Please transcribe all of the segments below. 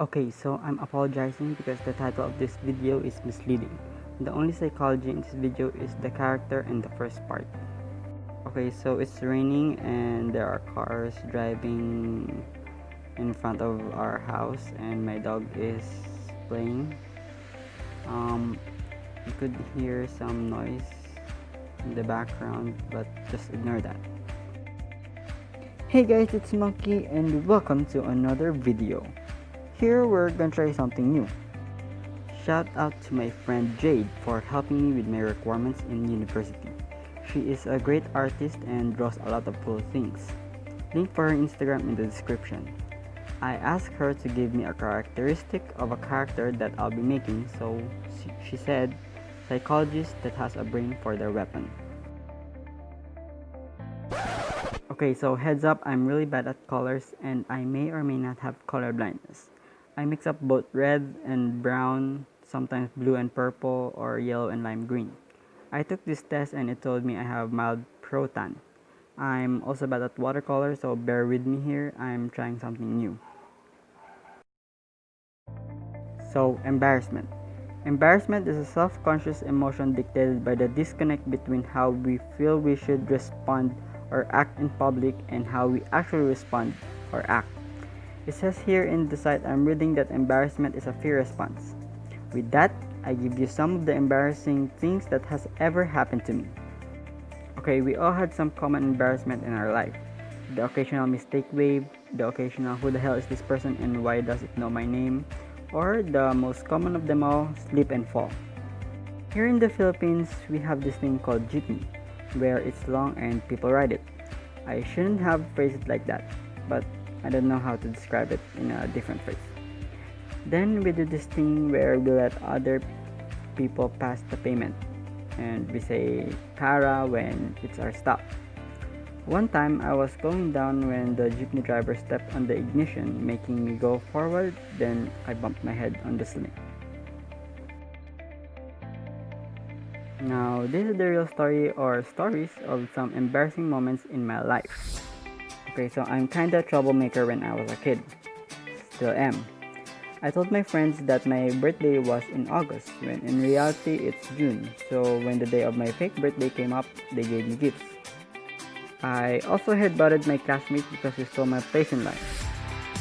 Okay, so I'm apologizing because the title of this video is misleading. The only psychology in this video is the character in the first part. Okay, so it's raining and there are cars driving in front of our house and my dog is playing. You could hear some noise in the background, but just ignore that. Hey guys, it's Monkey and welcome to another video. Here we're gonna try something new. Shout out to my friend Jade for helping me with my requirements in university. She is a great artist and draws a lot of cool things. Link for her Instagram in the description. I asked her to give me a characteristic of a character that I'll be making, so she said, psychologist that has a brain for their weapon. Okay, so heads up, I'm really bad at colors and I may or may not have color blindness. I mix up both red and brown, sometimes blue and purple, or yellow and lime green. I took this test and it told me I have mild pro-tan. I'm also bad at watercolor, so bear with me here, I'm trying something new. So, embarrassment. Embarrassment is a self-conscious emotion dictated by the disconnect between how we feel we should respond or act in public and how we actually respond or act. It says here in the site I'm reading that embarrassment is a fear response. With that, I give you some of the embarrassing things that has ever happened to me. Okay, we all had some common embarrassment in our life. The occasional mistake wave, the occasional who the hell is this person and why does it know my name, or the most common of them all, slip and fall. Here in the Philippines, we have this thing called jeepney, where it's long and people ride it. I shouldn't have phrased it like that, but I don't know how to describe it in a different phrase. Then we do this thing where we let other people pass the payment, and we say "Kara" when it's our stop. One time I was going down when the jeepney driver stepped on the ignition, making me go forward, then I bumped my head on the ceiling. Now, this is the real story or stories of some embarrassing moments in my life. Okay, so I'm kinda a troublemaker when I was a kid. Still am. I told my friends that my birthday was in August, when in reality it's June. So when the day of my fake birthday came up, they gave me gifts. I also headbutted my classmates because she stole my place in line.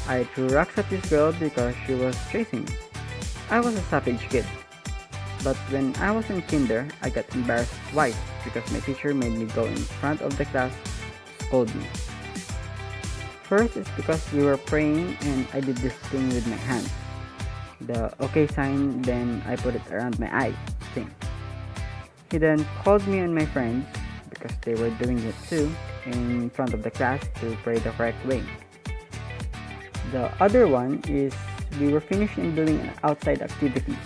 I threw rocks at this girl because she was chasing me. I was a savage kid. But when I was in kinder, I got embarrassed twice because my teacher made me go in front of the class to scold me. First is because we were praying and I did this thing with my hand. The okay sign, then I put it around my eye thing. He then called me and my friends, because they were doing it too, in front of the class to pray the correct way. The other one is we were finished in doing an outside activity.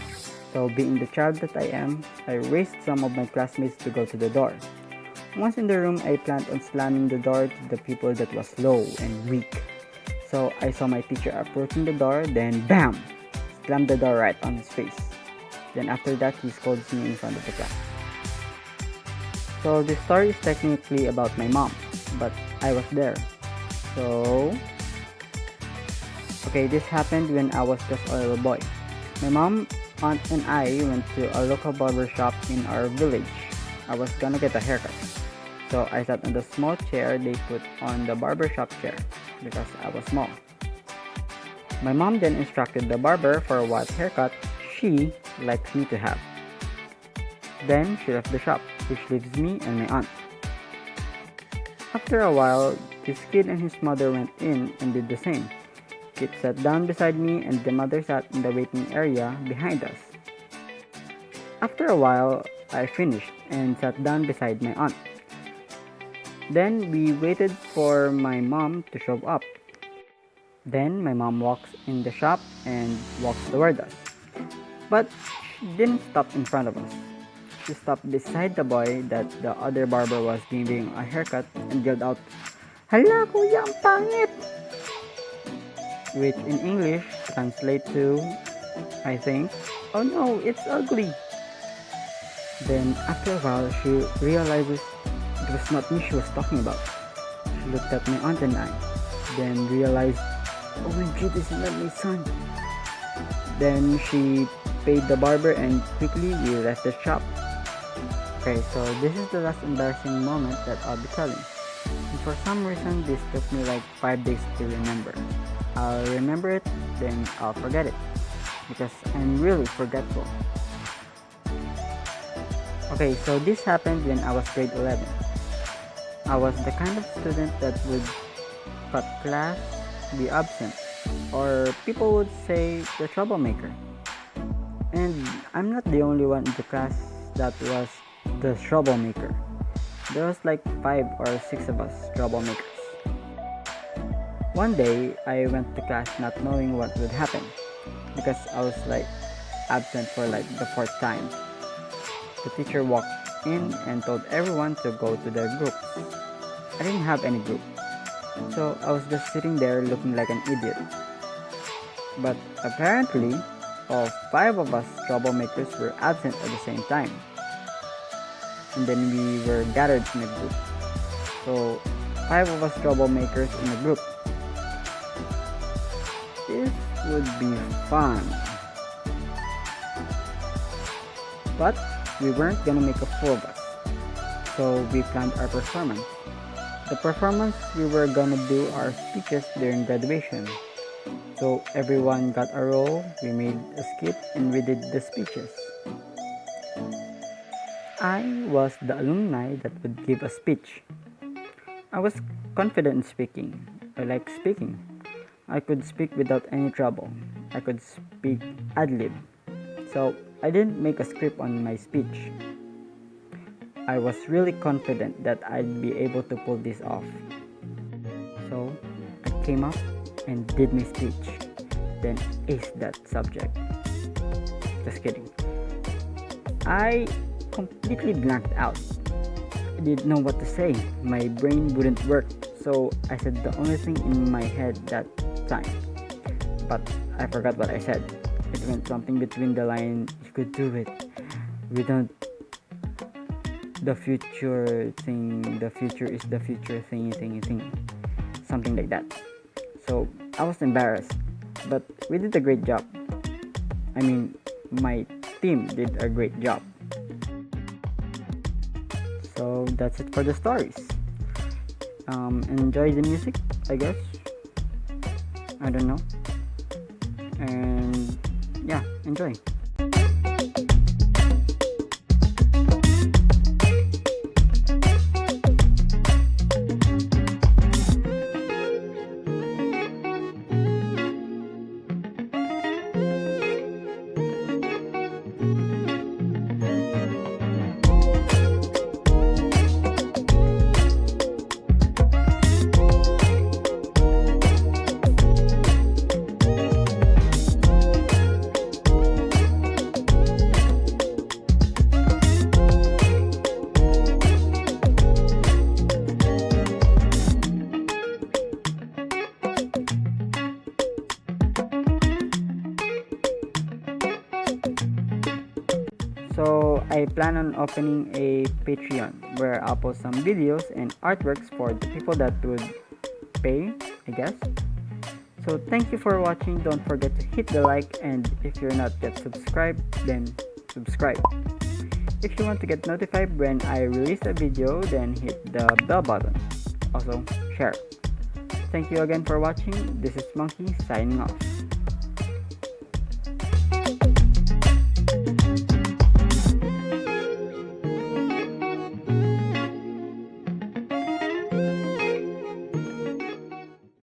So being the child that I am, I raced some of my classmates to go to the door. Once in the room, I planned on slamming the door to the people that was low and weak. So I saw my teacher approaching the door, then BAM! Slammed the door right on his face. Then after that, he scolds me in front of the class. So this story is technically about my mom, but I was there. So, okay, this happened when I was just a little boy. My mom, aunt, and I went to a local barber shop in our village. I was gonna get a haircut. So I sat on the small chair they put on the barbershop chair because I was small. My mom then instructed the barber for what haircut she likes me to have. Then she left the shop, which leaves me and my aunt. After a while, this kid and his mother went in and did the same. Kid sat down beside me and the mother sat in the waiting area behind us. After a while, I finished and sat down beside my aunt. Then we waited for my mom to show up. Then my mom walks in the shop and walks toward us. But she didn't stop in front of us. She stopped beside the boy that the other barber was giving a haircut and yelled out, "Hala kuya, ang pangit!" Which in English translates to, I think, "Oh no, it's ugly." Then after a while, she realizes it was not me she was talking about. She looked at my aunt and I, then realized, OMG, this is not my son. Then she paid the barber and quickly we left the shop. Okay, so this is the last embarrassing moment that I'll be telling. And for some reason, this took me like 5 days to remember. I'll remember it, then I'll forget it. Because I'm really forgetful. Okay, so this happened when I was grade 11. I was the kind of student that would cut class, be absent, or people would say the troublemaker. And I'm not the only one in the class that was the troublemaker. There was like 5 or 6 of us troublemakers. One day, I went to class not knowing what would happen because I was like absent for like the 4th time. The teacher walked in and told everyone to go to their groups. I didn't have any group, so I was just sitting there looking like an idiot. But apparently, all 5 of us troublemakers were absent at the same time. And then we were gathered in a group. So 5 of us troublemakers in a group. This would be fun. But we weren't gonna make a fool of us. So we planned our performance. The performance, we were gonna do our speeches during graduation. So everyone got a role, we made a skit, and we did the speeches. I was the alumni that would give a speech. I was confident in speaking. I like speaking. I could speak without any trouble. I could speak ad-lib. So I didn't make a script on my speech. I was really confident that I'd be able to pull this off. So I came up and did my speech, then aced that subject. Just kidding. I completely blanked out. I didn't know what to say. My brain wouldn't work, so I said the only thing in my head that time. But I forgot what I said. It went something between the line, "You could do it. We don't. The future thing. The future is the future thingy thingy thing." Something like that. So I was embarrassed, but we did a great job. I mean, my team did a great job. So that's it for the stories. Enjoy the music, I guess. I don't know. And yeah, enjoy. So I plan on opening a Patreon where I'll post some videos and artworks for the people that would pay, I guess. So thank you for watching. Don't forget to hit the like, and if you're not yet subscribed, then subscribe. If you want to get notified when I release a video, then hit the bell button. Also, share. Thank you again for watching. This is Monkey signing off.